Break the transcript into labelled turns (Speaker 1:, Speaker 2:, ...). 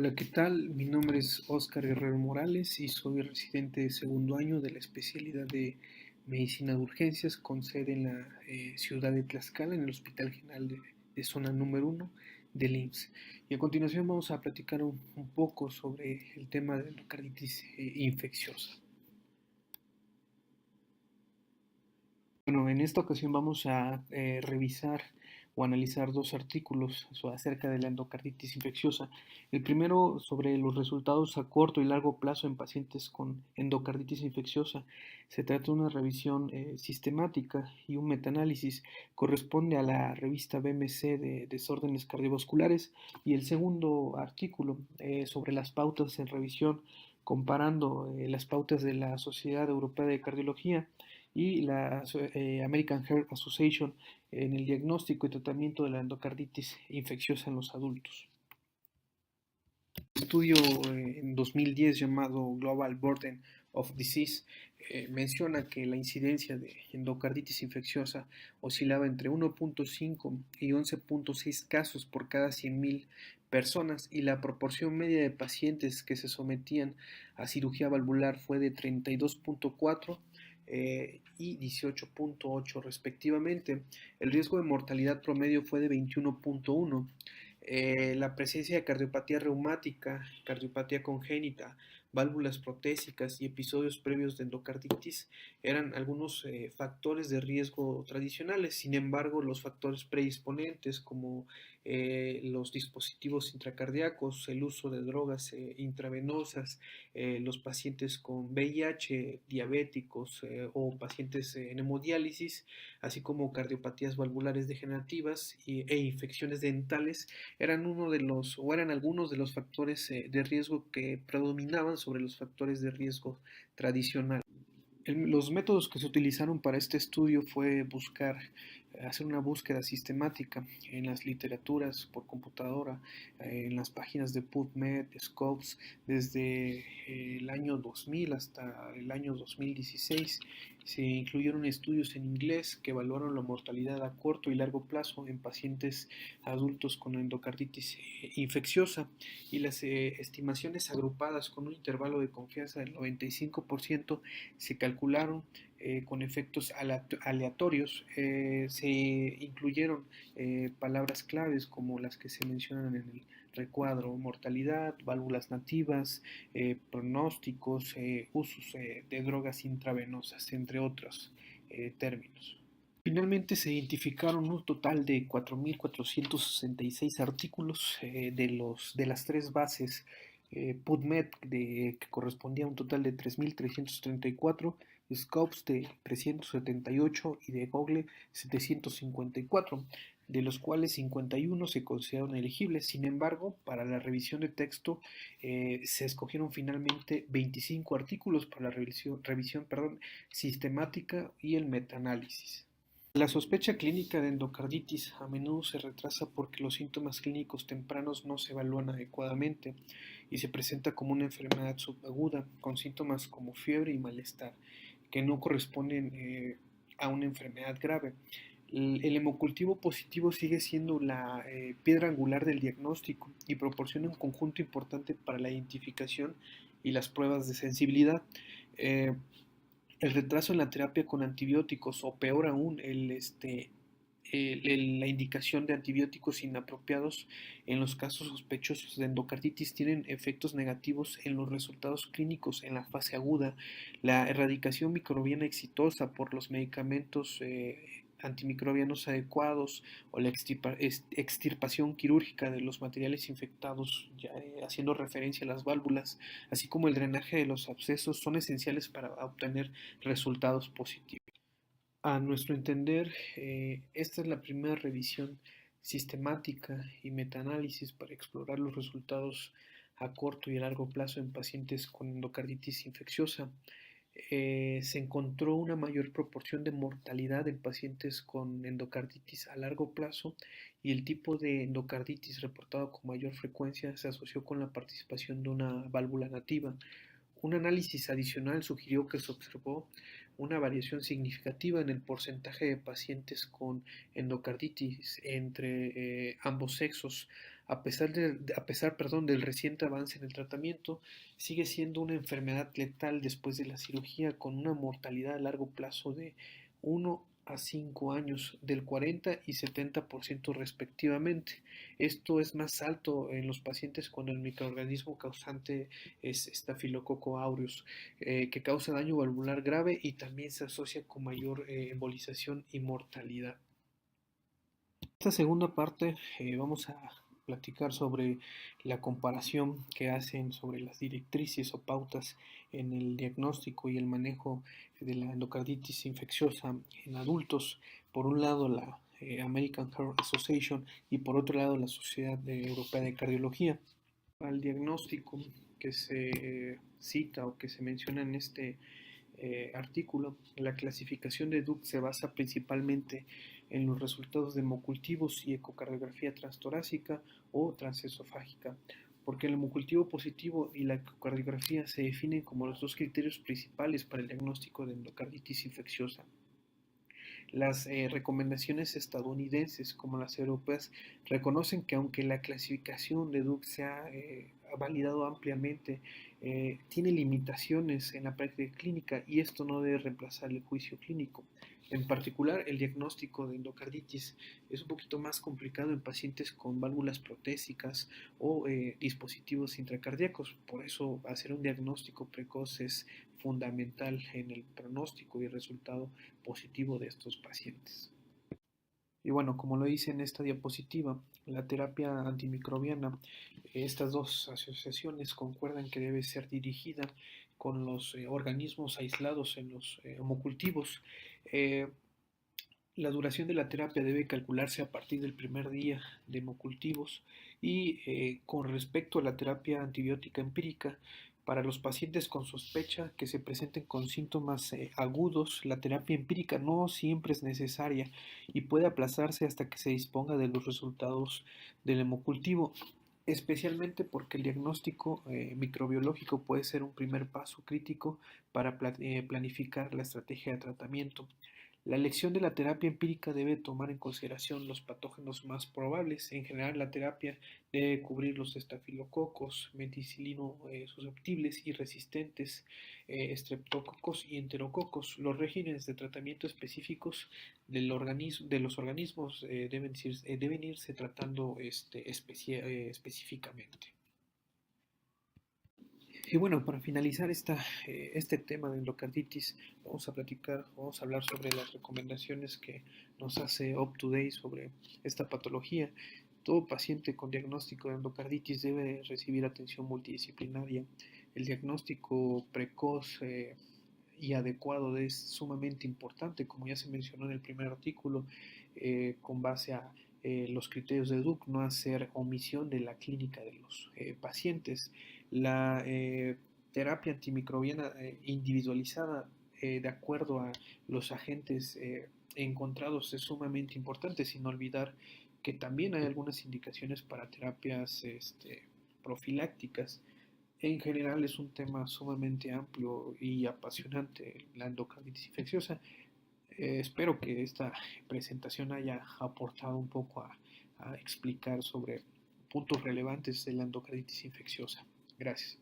Speaker 1: Hola, ¿qué tal? Mi nombre es Óscar Guerrero Morales y soy residente de segundo año de la especialidad de Medicina de Urgencias con sede en la ciudad de Tlaxcala, en el Hospital General de Zona número 1 del IMSS. Y a continuación vamos a platicar un poco sobre el tema de endocarditis infecciosa. Bueno, en esta ocasión vamos a revisar o analizar dos artículos acerca de la endocarditis infecciosa. El primero sobre los resultados a corto y largo plazo en pacientes con endocarditis infecciosa. Se trata de una revisión sistemática y un metaanálisis. Corresponde a la revista BMC de desórdenes cardiovasculares. Y el segundo artículo sobre las pautas en revisión comparando las pautas de la Sociedad Europea de Cardiología y la American Heart Association en el diagnóstico y tratamiento de la endocarditis infecciosa en los adultos. Un estudio en 2010 llamado Global Burden of Disease menciona que la incidencia de endocarditis infecciosa oscilaba entre 1.5 y 11.6 casos por cada 100.000 personas y la proporción media de pacientes que se sometían a cirugía valvular fue de 32.4 y 18.8 respectivamente. El riesgo de mortalidad promedio fue de 21.1. La presencia de cardiopatía reumática, cardiopatía congénita, válvulas protésicas y episodios previos de endocarditis eran algunos factores de riesgo tradicionales. Sin embargo, los factores predisponentes como los dispositivos intracardíacos, el uso de drogas intravenosas, los pacientes con VIH, diabéticos o pacientes en hemodiálisis, así como cardiopatías valvulares degenerativas e infecciones dentales, eran uno de los o eran algunos de los factores de riesgo que predominaban sobre los factores de riesgo tradicionales. Los métodos que se utilizaron para este estudio fue hacer una búsqueda sistemática en las literaturas por computadora, en las páginas de PubMed, Scopes, desde el año 2000 hasta el año 2016. Se incluyeron estudios en inglés que evaluaron la mortalidad a corto y largo plazo en pacientes adultos con endocarditis infecciosa y las estimaciones agrupadas con un intervalo de confianza del 95% se calcularon con efectos aleatorios. Se incluyeron palabras claves como las que se mencionan en el recuadro: mortalidad, válvulas nativas, pronósticos, usos de drogas intravenosas, entre otros términos. Finalmente se identificaron un total de 4.466 artículos de las tres bases PubMed, que correspondía a un total de 3.334, Scopes de 378 y de Google 754, de los cuales 51 se consideraron elegibles. Sin embargo, para la revisión de texto se escogieron finalmente 25 artículos para la revisión sistemática y el metaanálisis. La sospecha clínica de endocarditis a menudo se retrasa porque los síntomas clínicos tempranos no se evalúan adecuadamente y se presenta como una enfermedad subaguda con síntomas como fiebre y malestar que no corresponden a una enfermedad grave. El hemocultivo positivo sigue siendo la piedra angular del diagnóstico y proporciona un conjunto importante para la identificación y las pruebas de sensibilidad. Eh, el retraso en la terapia con antibióticos o peor aún la indicación de antibióticos inapropiados en los casos sospechosos de endocarditis tienen efectos negativos en los resultados clínicos en la fase aguda. La erradicación microbiana exitosa por los medicamentos antimicrobianos adecuados o la extirpación quirúrgica de los materiales infectados, haciendo referencia a las válvulas, así como el drenaje de los abscesos, son esenciales para obtener resultados positivos. A nuestro entender, esta es la primera revisión sistemática y metaanálisis para explorar los resultados a corto y a largo plazo en pacientes con endocarditis infecciosa. Se encontró una mayor proporción de mortalidad en pacientes con endocarditis a largo plazo y el tipo de endocarditis reportado con mayor frecuencia se asoció con la participación de una válvula nativa. Un análisis adicional sugirió que se observó una variación significativa en el porcentaje de pacientes con endocarditis entre ambos sexos, a pesar, del reciente avance en el tratamiento, sigue siendo una enfermedad letal después de la cirugía con una mortalidad a largo plazo de 1 a 5 años, del 40 y 70% respectivamente. Esto es más alto en los pacientes cuando el microorganismo causante es Staphylococcus aureus, que causa daño valvular grave y también se asocia con mayor embolización y mortalidad. Esta segunda parte vamos a platicar sobre la comparación que hacen sobre las directrices o pautas en el diagnóstico y el manejo de la endocarditis infecciosa en adultos. Por un lado la American Heart Association y por otro lado la Sociedad Europea de Cardiología. Al diagnóstico que se cita o que se menciona en este artículo, la clasificación de Duke se basa principalmente en los resultados de hemocultivos y ecocardiografía transtorácica o transesofágica, porque el hemocultivo positivo y la ecocardiografía se definen como los dos criterios principales para el diagnóstico de endocarditis infecciosa. Las recomendaciones estadounidenses como las europeas reconocen que aunque la clasificación de Duke se ha validado ampliamente, tiene limitaciones en la práctica clínica y esto no debe reemplazar el juicio clínico. En particular, el diagnóstico de endocarditis es un poquito más complicado en pacientes con válvulas protésicas o dispositivos intracardíacos. Por eso, hacer un diagnóstico precoz es fundamental en el pronóstico y resultado positivo de estos pacientes. Y bueno, como lo hice en esta diapositiva, la terapia antimicrobiana, estas dos asociaciones concuerdan que debe ser dirigida con los organismos aislados en los homocultivos. Eh, la duración de la terapia debe calcularse a partir del primer día de hemocultivos y con respecto a la terapia antibiótica empírica, para los pacientes con sospecha que se presenten con síntomas agudos, la terapia empírica no siempre es necesaria y puede aplazarse hasta que se disponga de los resultados del hemocultivo, especialmente porque el diagnóstico microbiológico puede ser un primer paso crítico para planificar la estrategia de tratamiento. La elección de la terapia empírica debe tomar en consideración los patógenos más probables. En general, la terapia debe cubrir los estafilococos, meticilino susceptibles y resistentes, estreptococos y enterococos. Los regímenes de tratamiento específicos de los organismos deben irse tratando específicamente. Y bueno, para finalizar este tema de endocarditis, vamos a hablar sobre las recomendaciones que nos hace UpToDate sobre esta patología. Todo paciente con diagnóstico de endocarditis debe recibir atención multidisciplinaria. El diagnóstico precoz y adecuado es sumamente importante, como ya se mencionó en el primer artículo, con base a los criterios de Duke, no hacer omisión de la clínica de los pacientes. La terapia antimicrobiana individualizada de acuerdo a los agentes encontrados es sumamente importante, sin olvidar que también hay algunas indicaciones para terapias profilácticas. En general es un tema sumamente amplio y apasionante la endocarditis infecciosa. Espero que esta presentación haya aportado un poco a explicar sobre puntos relevantes de la endocarditis infecciosa. Gracias.